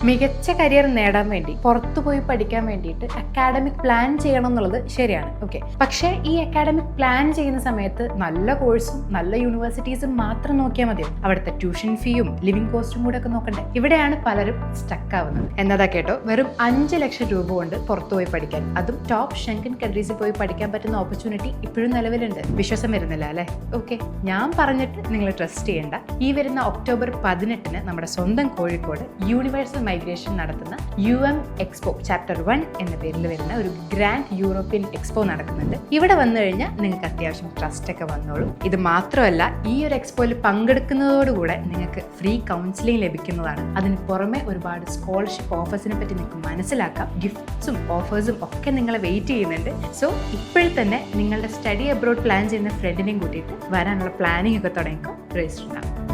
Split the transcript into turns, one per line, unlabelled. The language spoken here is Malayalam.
മികച്ച കരിയർ നേടാൻ വേണ്ടി പുറത്തുപോയി പഠിക്കാൻ വേണ്ടിയിട്ട് അക്കാഡമിക് പ്ലാൻ ചെയ്യണം എന്നുള്ളത് ശരിയാണ്. ഓക്കെ, പക്ഷേ ഈ അക്കാഡമിക് പ്ലാൻ ചെയ്യുന്ന സമയത്ത് നല്ല കോഴ്സും നല്ല യൂണിവേഴ്സിറ്റീസും മാത്രം നോക്കിയാൽ മതിയോ? അവിടുത്തെ ട്യൂഷൻ ഫീയും ലിവിംഗ് കോസ്റ്റും കൂടെ ഒക്കെ നോക്കണ്ടേ? ഇവിടെയാണ് പലരും സ്റ്റക്ക് ആവുന്നത്. എന്നതാ കേട്ടോ, വെറും 5 ലക്ഷം രൂപ കൊണ്ട് പുറത്തുപോയി പഠിക്കാൻ, അതും ടോപ്പ് ഷെങ്കൻ കൺട്രീസിൽ പോയി പഠിക്കാൻ പറ്റുന്ന ഓപ്പർച്യൂണിറ്റി ഇപ്പോഴും നിലവിലുണ്ട്. വിശ്വാസം വരുന്നില്ല അല്ലേ? ഓക്കെ, ഞാൻ പറഞ്ഞിട്ട് നിങ്ങൾ ട്രസ്റ്റ് ചെയ്യേണ്ട. ഈ വരുന്ന ഒക്ടോബർ 18 നമ്മുടെ സ്വന്തം കോഴിക്കോട് യൂണിവേഴ്സൽ മൈഗ്രേഷൻ നടത്തുന്ന UM എക്സ്പോ ചാപ്റ്റർ 1 എന്ന പേരിൽ വരുന്ന ഒരു ഗ്രാൻഡ് യൂറോപ്യൻ എക്സ്പോ നടക്കുന്നുണ്ട്. ഇവിടെ വന്നു കഴിഞ്ഞാൽ നിങ്ങൾക്ക് അത്യാവശ്യം ട്രസ്റ്റ് ഒക്കെ വന്നോളും. ഇത് മാത്രമല്ല, ഈ ഒരു എക്സ്പോയിൽ പങ്കെടുക്കുന്നതോടുകൂടെ നിങ്ങൾക്ക് ഫ്രീ കൗൺസിലിംഗ് ലഭിക്കുന്നതാണ്. അതിന് പുറമെ ഒരുപാട് സ്കോളർഷിപ്പ് ഓഫേഴ്സിനെ പറ്റി നിങ്ങൾക്ക് മനസ്സിലാക്കാം. ഗിഫ്റ്റ്സും ഓഫേഴ്സും ഒക്കെ നിങ്ങളെ വെയിറ്റ് ചെയ്യുന്നുണ്ട്. സോ ഇപ്പോഴും തന്നെ നിങ്ങളുടെ സ്റ്റഡി അബ്രോഡ് പ്ലാൻ ചെയ്യുന്ന ഫ്രണ്ടിനെയും കൂട്ടിയിട്ട് വരാനുള്ള പ്ലാനിങ് ഒക്കെ തുടങ്ങിക്കോ. രജിസ്റ്റർ ചെയ്യാം.